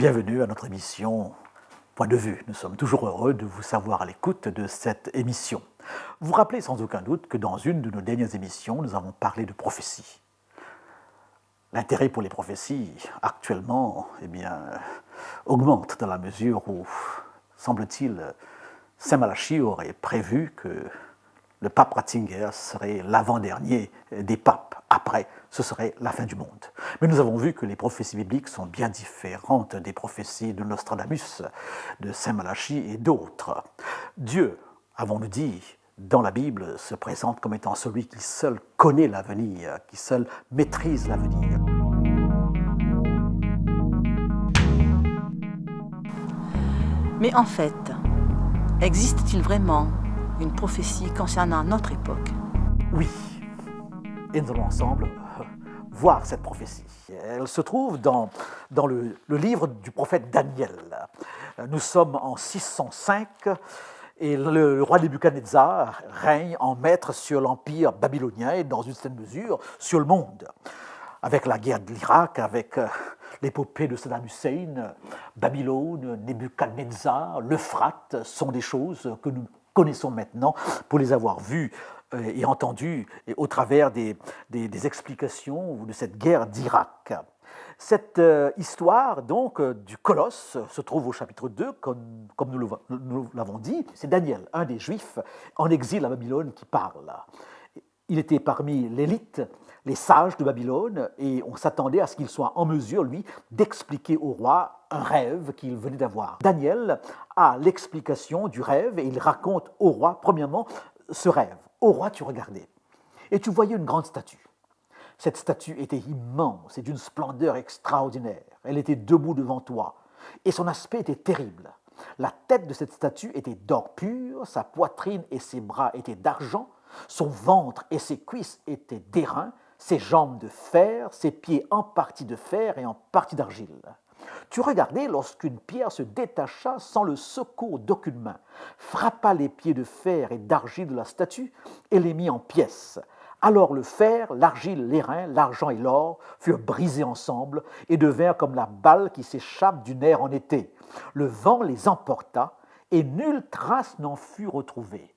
Bienvenue à notre émission Point de vue. Nous sommes toujours heureux de vous savoir à l'écoute de cette émission. Vous vous rappelez sans aucun doute que dans une de nos dernières émissions, nous avons parlé de prophétie. L'intérêt pour les prophéties, actuellement, augmente dans la mesure où, semble-t-il, Saint Malachie aurait prévu que le pape Ratzinger serait l'avant-dernier des papes. Après, ce serait la fin du monde. Mais nous avons vu que les prophéties bibliques sont bien différentes des prophéties de Nostradamus, de Saint Malachie et d'autres. Dieu, avons-nous dit, dans la Bible, se présente comme étant celui qui seul connaît l'avenir, qui seul maîtrise l'avenir. Mais en fait, existe-t-il vraiment une prophétie concernant notre époque? Oui, et nous allons ensemble voir cette prophétie. Elle se trouve dans le livre du prophète Daniel. Nous sommes en 605 et le roi Nebuchadnezzar règne en maître sur l'empire babylonien et dans une certaine mesure sur le monde. Avec la guerre de l'Irak, avec l'épopée de Saddam Hussein, Babylone, Nebuchadnezzar, l'Euphrate sont des choses que nous connaissons maintenant pour les avoir vues et entendues au travers des explications de cette guerre d'Irak. Cette histoire donc du Colosse se trouve au chapitre 2, comme nous l'avons dit. C'est Daniel, un des Juifs en exil à Babylone, qui parle. Il était parmi l'élite, les sages de Babylone, et on s'attendait à ce qu'il soit en mesure, lui, d'expliquer au roi un rêve qu'il venait d'avoir. Daniel a l'explication du rêve et il raconte au roi, premièrement, ce rêve. Au roi, tu regardais, et tu voyais une grande statue. Cette statue était immense et d'une splendeur extraordinaire. Elle était debout devant toi, et son aspect était terrible. La tête de cette statue était d'or pur, sa poitrine et ses bras étaient d'argent, son ventre et ses cuisses étaient d'airain, ses jambes de fer, ses pieds en partie de fer et en partie d'argile. Tu regardais lorsqu'une pierre se détacha sans le secours d'aucune main, frappa les pieds de fer et d'argile de la statue et les mit en pièces. Alors le fer, l'argile, l'airain, l'argent et l'or furent brisés ensemble et devinrent comme la balle qui s'échappe du nerf en été. Le vent les emporta et nulle trace n'en fut retrouvée.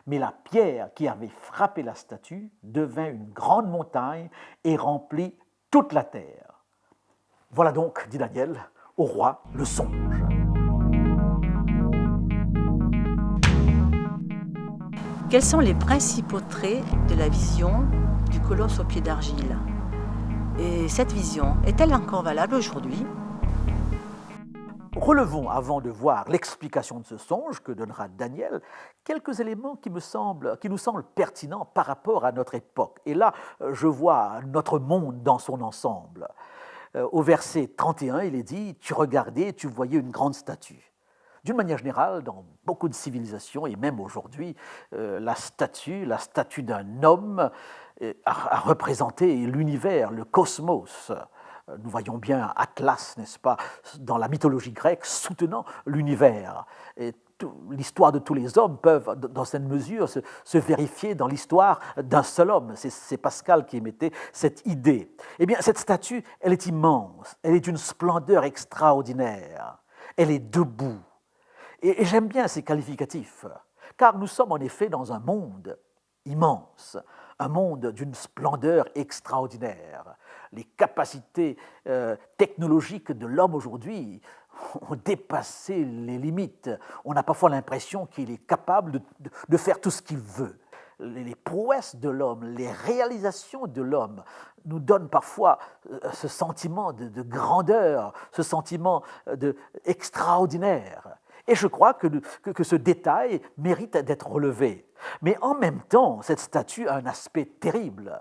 Mais la pierre qui avait frappé la statue devint une grande montagne et remplit toute la terre. Voilà donc, dit Daniel, au roi le songe. Quels sont les principaux traits de la vision du colosse aux pieds d'argile? Et cette vision est-elle encore valable aujourd'hui? Relevons, avant de voir l'explication de ce songe que donnera Daniel, quelques éléments qui nous semblent pertinents par rapport à notre époque. Et là, je vois notre monde dans son ensemble. Au verset 31, il est dit « Tu regardais et tu voyais une grande statue ». D'une manière générale, dans beaucoup de civilisations, et même aujourd'hui, la statue d'un homme a représenté l'univers, le cosmos. Nous voyons bien Atlas, n'est-ce pas, dans la mythologie grecque, soutenant l'univers. L'histoire de tous les hommes peuvent, dans cette mesure, se vérifier dans l'histoire d'un seul homme. C'est Pascal qui émettait cette idée. Eh bien, cette statue, elle est immense, elle est d'une splendeur extraordinaire, elle est debout. Et j'aime bien ces qualificatifs, car nous sommes en effet dans un monde immense, un monde d'une splendeur extraordinaire. Les capacités technologiques de l'homme aujourd'hui ont dépassé les limites. On a parfois l'impression qu'il est capable de faire tout ce qu'il veut. Les prouesses de l'homme, les réalisations de l'homme nous donnent parfois ce sentiment de grandeur, ce sentiment extraordinaire. Et je crois que ce détail mérite d'être relevé. Mais en même temps, cette statue a un aspect terrible.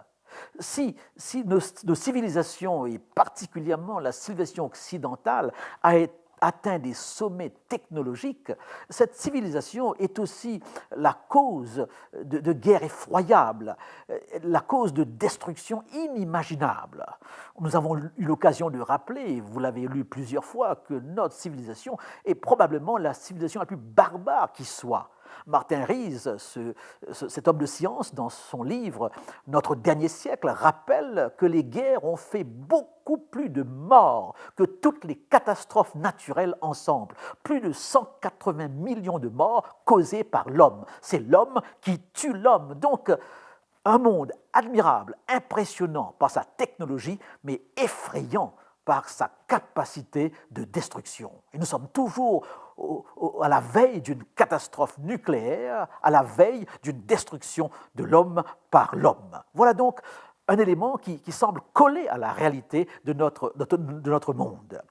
Si nos civilisations, et particulièrement la civilisation occidentale, a atteint des sommets technologiques, cette civilisation est aussi la cause de guerres effroyables, la cause de destruction inimaginable. Nous avons eu l'occasion de rappeler, vous l'avez lu plusieurs fois, que notre civilisation est probablement la civilisation la plus barbare qui soit. Martin Rees, cet homme de science, dans son livre « Notre dernier siècle », rappelle que les guerres ont fait beaucoup plus de morts que toutes les catastrophes naturelles ensemble. Plus de 180 millions de morts causées par l'homme. C'est l'homme qui tue l'homme. Donc, un monde admirable, impressionnant par sa technologie, mais effrayant par sa capacité de destruction. Et nous sommes toujours à la veille d'une catastrophe nucléaire, à la veille d'une destruction de l'homme par l'homme. Voilà donc un élément qui semble coller à la réalité de notre monde.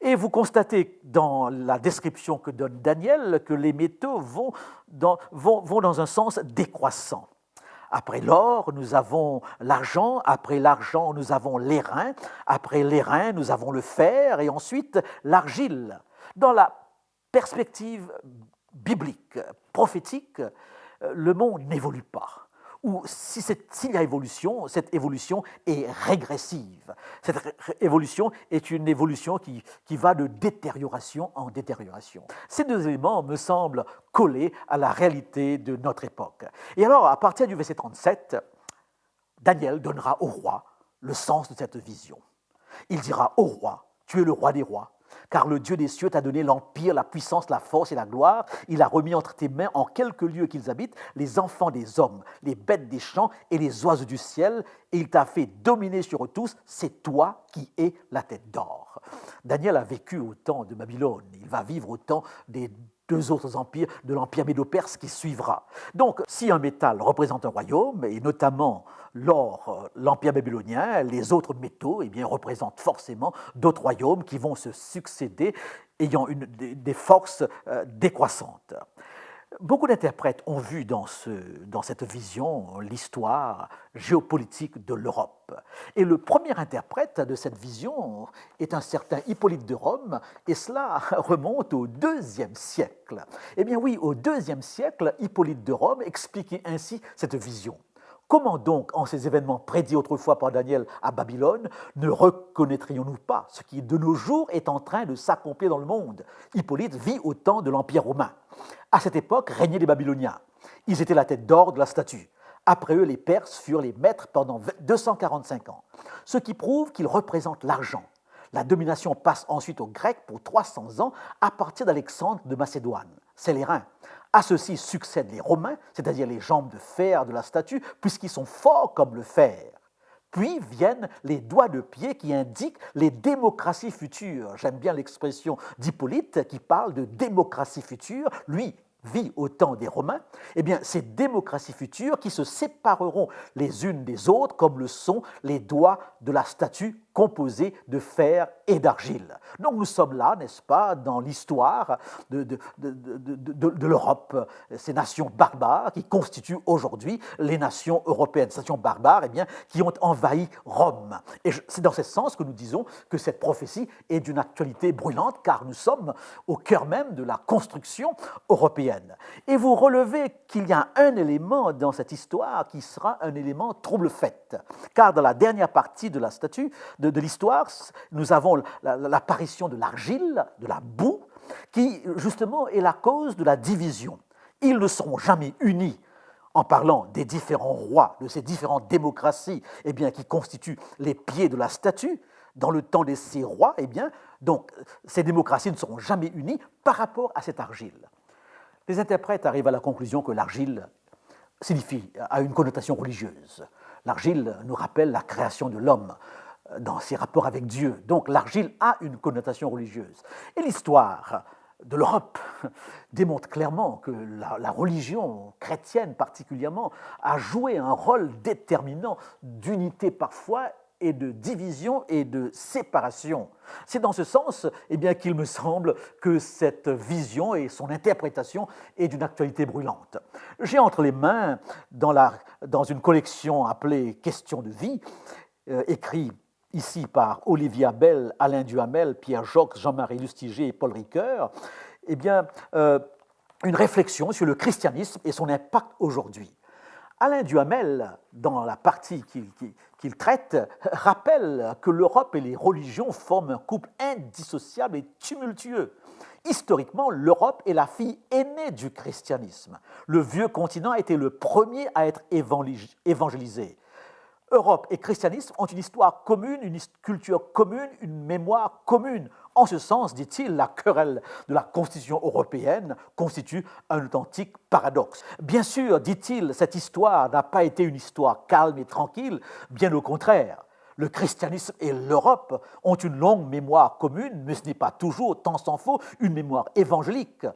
Et vous constatez dans la description que donne Daniel que les métaux vont dans un sens décroissant. Après l'or, nous avons l'argent. Après l'argent, nous avons l'airain. Après l'airain, nous avons le fer. Et ensuite, l'argile. Dans la perspective biblique, prophétique, le monde n'évolue pas. Ou s'il y a évolution, cette évolution est régressive. Cette évolution est une évolution qui va de détérioration en détérioration. Ces deux éléments me semblent collés à la réalité de notre époque. Et alors, à partir du verset 37, Daniel donnera au roi le sens de cette vision. Il dira au roi, tu es le roi des rois, car le Dieu des cieux t'a donné l'empire, la puissance, la force et la gloire. Il a remis entre tes mains, en quelques lieux qu'ils habitent, les enfants des hommes, les bêtes des champs et les oiseaux du ciel, et il t'a fait dominer sur eux tous. C'est toi qui es la tête d'or. Daniel a vécu au temps de Babylone. Il va vivre au temps des deux autres empires, de l'empire médo-perse qui suivra. Donc, si un métal représente un royaume, et notamment l'or, l'empire babylonien, les autres métaux, eh bien, représentent forcément d'autres royaumes qui vont se succéder, ayant des forces décroissantes. Beaucoup d'interprètes ont vu dans cette vision l'histoire géopolitique de l'Europe. Et le premier interprète de cette vision est un certain Hippolyte de Rome, et cela remonte au IIe siècle. Eh bien oui, au IIe siècle, Hippolyte de Rome expliquait ainsi cette vision. Comment donc, en ces événements prédits autrefois par Daniel à Babylone, ne reconnaîtrions-nous pas ce qui de nos jours est en train de s'accomplir dans le monde? Hippolyte vit au temps de l'Empire romain. À cette époque régnaient les Babyloniens. Ils étaient la tête d'or de la statue. Après eux, les Perses furent les maîtres pendant 245 ans, ce qui prouve qu'ils représentent l'argent. La domination passe ensuite aux Grecs pour 300 ans à partir d'Alexandre de Macédoine. C'est l'airain. À ceux-ci succèdent les Romains, c'est-à-dire les jambes de fer de la statue, puisqu'ils sont forts comme le fer. Puis viennent les doigts de pied qui indiquent les démocraties futures. J'aime bien l'expression d'Hippolyte qui parle de démocratie future. Lui vit au temps des Romains. Eh bien, ces démocraties futures qui se sépareront les unes des autres, comme le sont les doigts de la statue composée de fer et d'argile. Donc nous sommes là, n'est-ce pas, dans l'histoire de l'Europe, ces nations barbares qui constituent aujourd'hui les nations européennes, ces nations barbares eh bien, qui ont envahi Rome. Et c'est dans ce sens que nous disons que cette prophétie est d'une actualité brûlante, car nous sommes au cœur même de la construction européenne. Et vous relevez qu'il y a un élément dans cette histoire qui sera un élément trouble-fête, car dans la dernière partie de la statue, de l'histoire, nous avons l'apparition de l'argile, de la boue, qui justement est la cause de la division. Ils ne seront jamais unis en parlant des différents rois, de ces différentes démocraties eh bien, qui constituent les pieds de la statue. Dans le temps de ces rois, eh bien, donc, ces démocraties ne seront jamais unies par rapport à cette argile. Les interprètes arrivent à la conclusion que l'argile a une connotation religieuse. L'argile nous rappelle la création de l'homme dans ses rapports avec Dieu. Donc l'argile a une connotation religieuse. Et l'histoire de l'Europe démontre clairement que la religion chrétienne particulièrement a joué un rôle déterminant d'unité parfois et de division et de séparation. C'est dans ce sens eh bien, qu'il me semble que cette vision et son interprétation est d'une actualité brûlante. J'ai entre les mains, dans une collection appelée « Questions de vie », écrit ici par Olivier Abel, Alain Duhamel, Pierre Jox, Jean-Marie Lustiger et Paul Ricoeur, eh bien, une réflexion sur le christianisme et son impact aujourd'hui. Alain Duhamel, dans la partie qu'il traite, rappelle que l'Europe et les religions forment un couple indissociable et tumultueux. Historiquement, l'Europe est la fille aînée du christianisme. Le vieux continent a été le premier à être évangélisé. Europe et christianisme ont une histoire commune, une culture commune, une mémoire commune. En ce sens, dit-il, la querelle de la Constitution européenne constitue un authentique paradoxe. Bien sûr, dit-il, cette histoire n'a pas été une histoire calme et tranquille, bien au contraire. Le christianisme et l'Europe ont une longue mémoire commune, mais ce n'est pas toujours, tant s'en faut, une mémoire évangélique.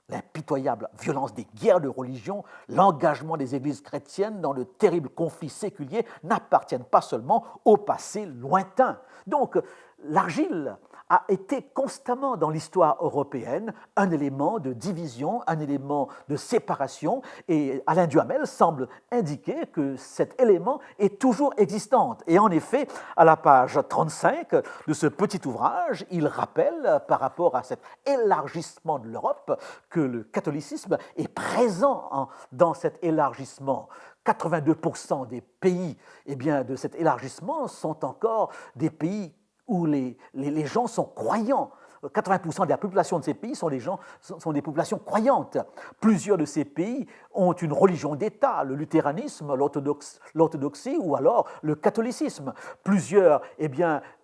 L'impitoyable violence des guerres de religion, l'engagement des églises chrétiennes dans de terribles conflits séculiers n'appartiennent pas seulement au passé lointain. Donc, l'argile a été constamment dans l'histoire européenne un élément de division, un élément de séparation, et Alain Duhamel semble indiquer que cet élément est toujours existant. Et en effet, à la page 35 de ce petit ouvrage, il rappelle, par rapport à cet élargissement de l'Europe, que le catholicisme est présent dans cet élargissement. 82% des pays de cet élargissement sont encore des pays où les gens sont croyants. 80% de la population de ces pays sont des populations croyantes. Plusieurs de ces pays ont une religion d'État, le luthéranisme, l'orthodoxie ou alors le catholicisme. Plusieurs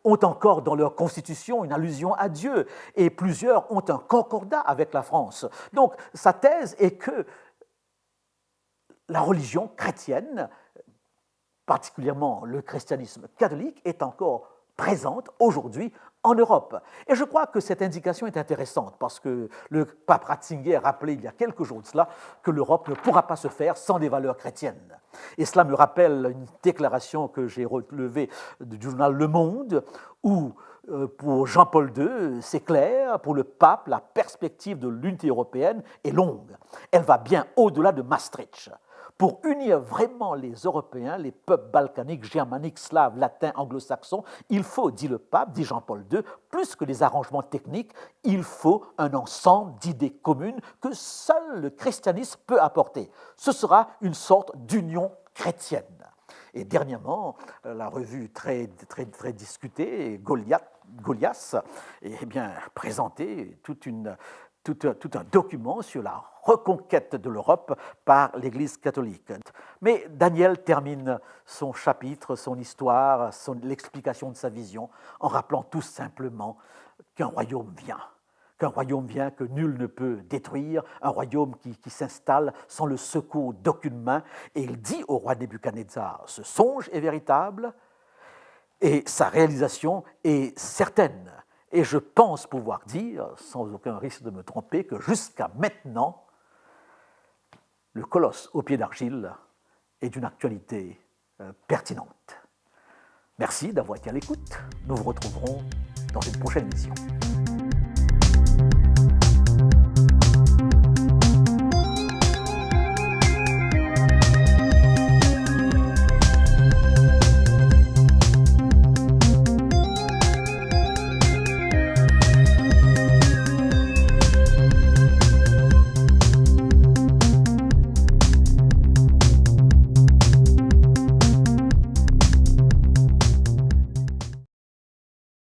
ont encore dans leur constitution une allusion à Dieu et plusieurs ont un concordat avec la France. Donc sa thèse est que la religion chrétienne, particulièrement le christianisme catholique, est encore présente aujourd'hui en Europe. Et je crois que cette indication est intéressante parce que le pape Ratzinger rappelait il y a quelques jours de cela que l'Europe ne pourra pas se faire sans des valeurs chrétiennes. Et cela me rappelle une déclaration que j'ai relevée du journal Le Monde où pour Jean-Paul II, c'est clair, pour le pape, la perspective de l'unité européenne est longue. Elle va bien au-delà de Maastricht. Pour unir vraiment les Européens, les peuples balkaniques, germaniques, slaves, latins, anglo-saxons, il faut, dit le pape, dit Jean-Paul II, plus que des arrangements techniques, il faut un ensemble d'idées communes que seul le christianisme peut apporter. Ce sera une sorte d'union chrétienne. Et dernièrement, la revue très discutée, Goliath, présenté tout un document sur la reconquête de l'Europe par l'Église catholique. Mais Daniel termine son chapitre, son histoire, l'explication de sa vision en rappelant tout simplement qu'un royaume vient que nul ne peut détruire, un royaume qui s'installe sans le secours d'aucune main. Et il dit au roi Nebuchadnezzar, ce songe est véritable et sa réalisation est certaine. Et je pense pouvoir dire, sans aucun risque de me tromper, que jusqu'à maintenant, le colosse au pied d'argile est d'une actualité pertinente. Merci d'avoir été à l'écoute. Nous vous retrouverons dans une prochaine émission.